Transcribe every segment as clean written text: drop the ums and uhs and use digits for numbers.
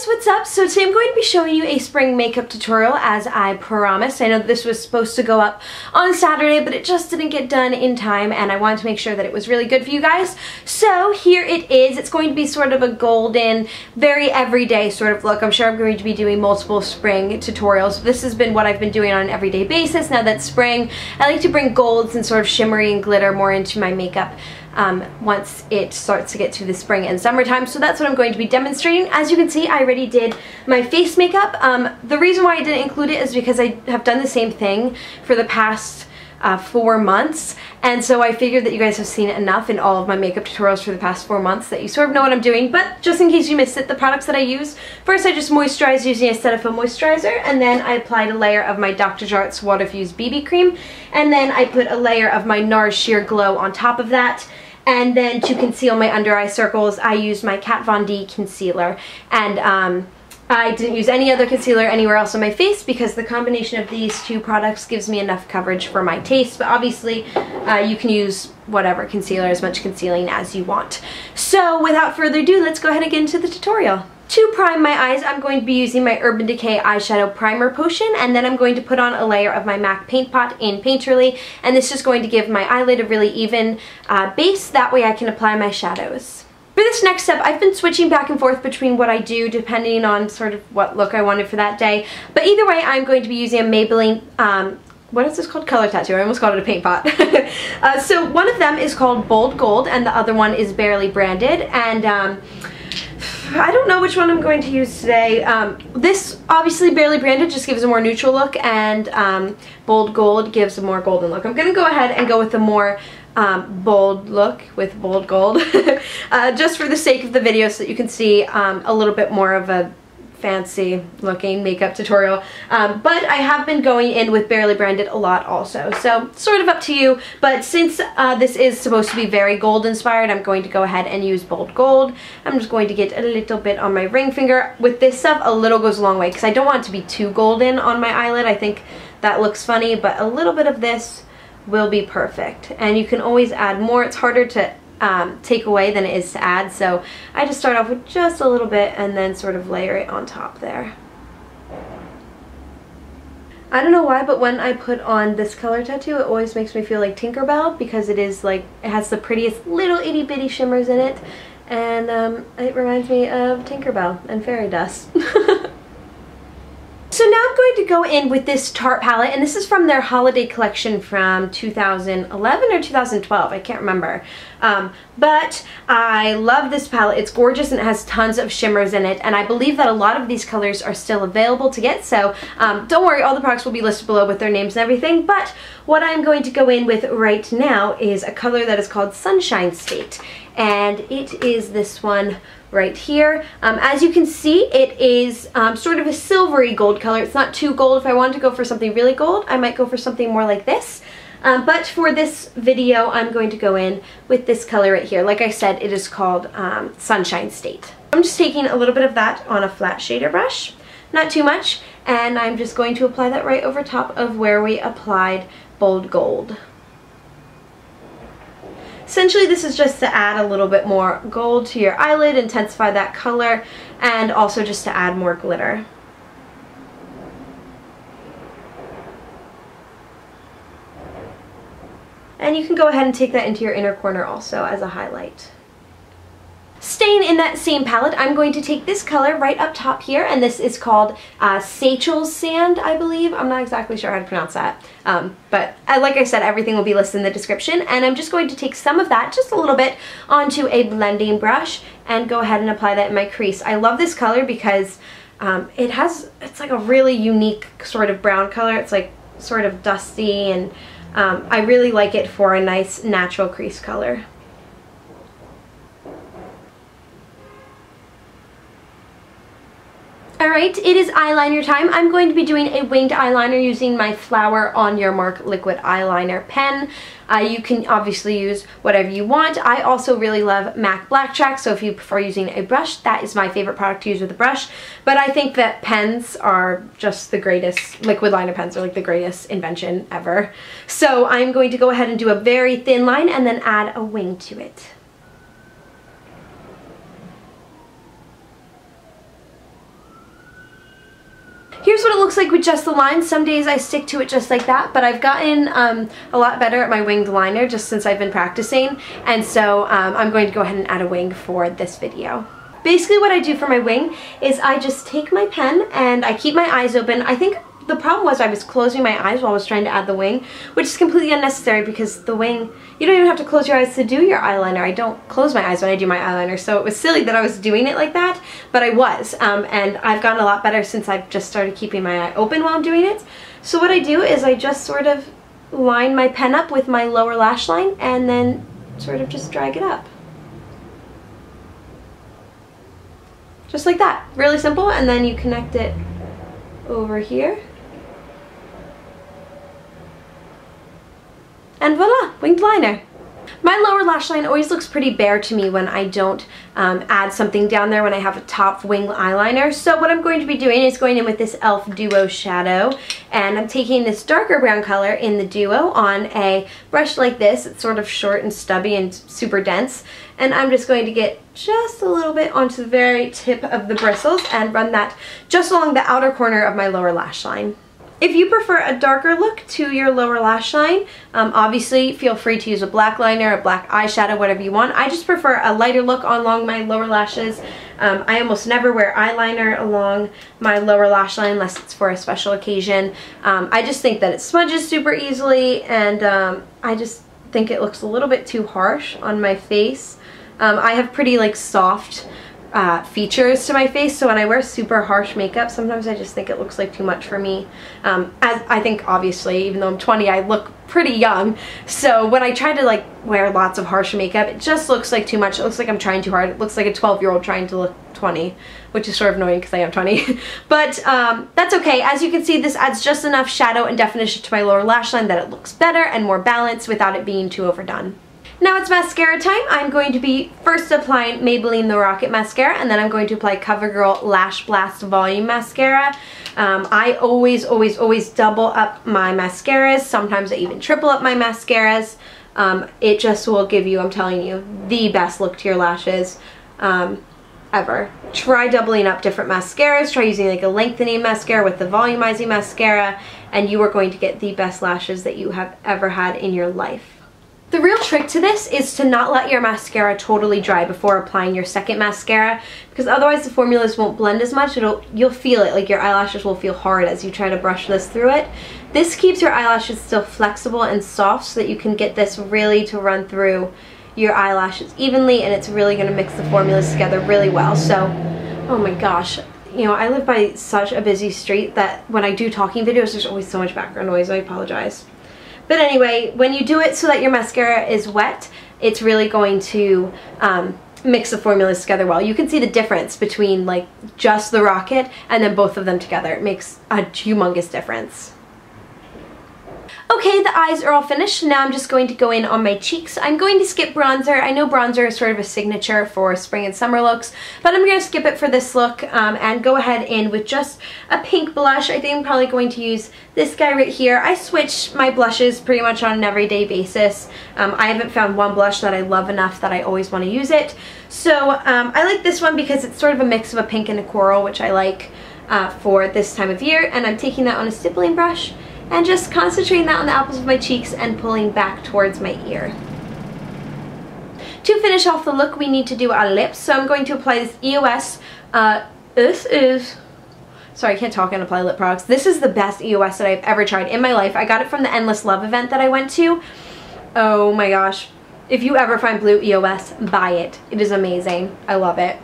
guys, what's up? So today I'm going to be showing you a spring makeup tutorial as I promised. I know this was supposed to go up on Saturday, but it just didn't get done in time and I wanted to make sure that it was really good for you guys. So here it is. It's going to be sort of a golden, very everyday sort of look. I'm sure I'm going to be doing multiple spring tutorials. This has been what I've been doing on an everyday basis. Now that spring, I like to bring golds and sort of shimmery and glitter more into my makeup once it starts to get to the spring and summertime. So that's what I'm going to be demonstrating. As you can see, I already did my face makeup. The reason why I didn't include it is because I have done the same thing for the past 4 months, and so I figured that you guys have seen it enough in all of my makeup tutorials for the past 4 months that you sort of know what I'm doing. But just in case you missed it, the products that I use, first I just moisturized using a Cetaphil moisturizer, and then I applied a layer of my Dr. Jart's Water-Fused BB cream, and then I put a layer of my NARS Sheer Glow on top of that. And then to conceal my under eye circles, I used my Kat Von D concealer. And I didn't use any other concealer anywhere else on my face because the combination of these two products gives me enough coverage for my taste. But obviously, you can use whatever concealer, as much concealing as you want. So without further ado, let's go ahead and get into the tutorial. To prime my eyes, I'm going to be using my Urban Decay Eyeshadow Primer Potion, and then I'm going to put on a layer of my MAC Paintpot in Painterly, and this is going to give my eyelid a really even base. That way I can apply my shadows. For this next step, I've been switching back and forth between what I do depending on sort of what look I wanted for that day. But either way, I'm going to be using a Maybelline, what is this called? Color Tattoo. I almost called it a paint pot. So one of them is called Bold Gold and the other one is Barely Branded. And I don't know which one I'm going to use today. This, obviously, Barely Branded just gives a more neutral look, and Bold Gold gives a more golden look. I'm going to go ahead and go with the more bold look with Bold Gold, just for the sake of the video so that you can see a little bit more of a fancy looking makeup tutorial, but I have been going in with Barely Branded a lot also, so sort of up to you. But since this is supposed to be very gold inspired, I'm going to go ahead and use Bold Gold. I'm just going to get a little bit on my ring finger. With this stuff, a little goes a long way because I don't want it to be too golden on my eyelid. I think that looks funny, but a little bit of this will be perfect, and you can always add more. It's harder to take away than it is to add, so I just start off with just a little bit and then sort of layer it on top there. I don't know why, but when I put on this color tattoo, it always makes me feel like Tinkerbell because it is like, it has the prettiest little itty bitty shimmers in it, and it reminds me of Tinkerbell and fairy dust. So now I'm going to go in with this Tarte palette, and this is from their holiday collection from 2011 or 2012, I can't remember. But I love this palette. It's gorgeous and it has tons of shimmers in it, and I believe that a lot of these colors are still available to get, so don't worry, all the products will be listed below with their names and everything. But what I'm going to go in with right now is a color that is called Sunshine State, and it is this one right here. As you can see, it is sort of a silvery gold color. It's not too gold. If I wanted to go for something really gold, I might go for something more like this. But for this video, I'm going to go in with this color right here. Like I said, it is called Sunshine State. I'm just taking a little bit of that on a flat shader brush, not too much, and I'm just going to apply that right over top of where we applied Bold Gold. Essentially, this is just to add a little bit more gold to your eyelid, intensify that color, and also just to add more glitter. And you can go ahead and take that into your inner corner also as a highlight. Staying in that same palette, I'm going to take this color right up top here, and this is called Seychelles Sand, I believe. I'm not exactly sure how to pronounce that. But like I said, everything will be listed in the description, and I'm just going to take some of that, just a little bit, onto a blending brush and go ahead and apply that in my crease. I love this color because it's like a really unique sort of brown color. It's like sort of dusty, and I really like it for a nice natural crease color. Alright, it is eyeliner time. I'm going to be doing a winged eyeliner using my Flower on Your Mark liquid eyeliner pen. You can obviously use whatever you want. I also really love MAC Black Track, so if you prefer using a brush, that is my favorite product to use with a brush. But I think that pens are just the greatest. Liquid liner pens are like the greatest invention ever. So I'm going to go ahead and do a very thin line and then add a wing to it. looks like with just the lines. Some days I stick to it just like that, but I've gotten a lot better at my winged liner just since I've been practicing, and so I'm going to go ahead and add a wing for this video. Basically what I do for my wing is I just take my pen and I keep my eyes open. I think the problem was I was closing my eyes while I was trying to add the wing, which is completely unnecessary because the wing, you don't even have to close your eyes to do your eyeliner. I don't close my eyes when I do my eyeliner, so it was silly that I was doing it like that, but I was, and I've gotten a lot better since I've just started keeping my eye open while I'm doing it. So what I do is I just sort of line my pen up with my lower lash line and then sort of just drag it up. Just like that. Really simple, and then you connect it over here. And voila, winged liner. My lower lash line always looks pretty bare to me when I don't add something down there when I have a top wing eyeliner. So what I'm going to be doing is going in with this e.l.f. Duo shadow, and I'm taking this darker brown color in the Duo on a brush like this. It's sort of short and stubby and super dense, and I'm just going to get just a little bit onto the very tip of the bristles and run that just along the outer corner of my lower lash line. If you prefer a darker look to your lower lash line, obviously feel free to use a black liner, a black eyeshadow, whatever you want. I just prefer a lighter look along my lower lashes. I almost never wear eyeliner along my lower lash line unless it's for a special occasion. I just think that it smudges super easily, and I just think it looks a little bit too harsh on my face. I have pretty like soft features to my face, so when I wear super harsh makeup, sometimes I just think it looks like too much for me. As I think, obviously, even though I'm 20, I look pretty young, so when I try to like wear lots of harsh makeup, it just looks like too much. It looks like I'm trying too hard. It looks like a 12-year-old trying to look 20, which is sort of annoying because I am 20. But that's okay. As you can see, this adds just enough shadow and definition to my lower lash line that it looks better and more balanced without it being too overdone. Now it's mascara time. I'm going to be first applying Maybelline The Rocket Mascara, and then I'm going to apply CoverGirl LashBlast Volume Mascara. I always double up my mascaras. Sometimes I even triple up my mascaras. It just will give you, I'm telling you, the best look to your lashes ever. Try doubling up different mascaras. Try using like a lengthening mascara with the volumizing mascara, and you are going to get the best lashes that you have ever had in your life. The real trick to this is to not let your mascara totally dry before applying your second mascara, because otherwise the formulas won't blend as much. You'll feel it, like your eyelashes will feel hard as you try to brush this through it. This keeps your eyelashes still flexible and soft so that you can get this really to run through your eyelashes evenly, and it's really going to mix the formulas together really well. So, oh my gosh, you know, I live by such a busy street that when I do talking videos, there's always so much background noise. I apologize. But anyway, when you do it so that your mascara is wet, it's really going to mix the formulas together well. You can see the difference between like just the Rocket and then both of them together. It makes a humongous difference. Okay, the eyes are all finished. Now I'm just going to go in on my cheeks. I'm going to skip bronzer. I know bronzer is sort of a signature for spring and summer looks, but I'm going to skip it for this look and go ahead in with just a pink blush. I think I'm probably going to use this guy right here. I switch my blushes pretty much on an everyday basis. I haven't found one blush that I love enough that I always want to use it. So I like this one because it's sort of a mix of a pink and a coral, which I like for this time of year. And I'm taking that on a stippling brush and just concentrating that on the apples of my cheeks and pulling back towards my ear. To finish off the look, we need to do our lips. So I'm going to apply this EOS. Sorry, I can't talk and apply lip products. This is the best EOS that I've ever tried in my life. I got it from the Endless Love event that I went to. Oh my gosh. If you ever find blue EOS, buy it. It is amazing. I love it.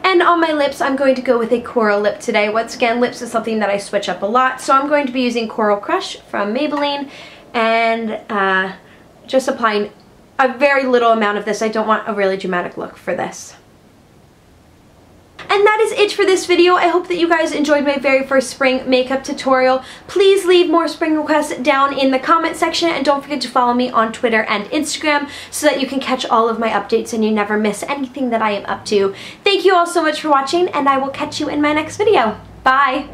And on my lips, I'm going to go with a coral lip today. Once again, lips is something that I switch up a lot. So I'm going to be using Coral Crush from Maybelline and just applying a very little amount of this. I don't want a really dramatic look for this. And that is it for this video. I hope that you guys enjoyed my very first spring makeup tutorial. Please leave more spring requests down in the comment section, and don't forget to follow me on Twitter and Instagram so that you can catch all of my updates and you never miss anything that I am up to. Thank you all so much for watching, and I will catch you in my next video. Bye!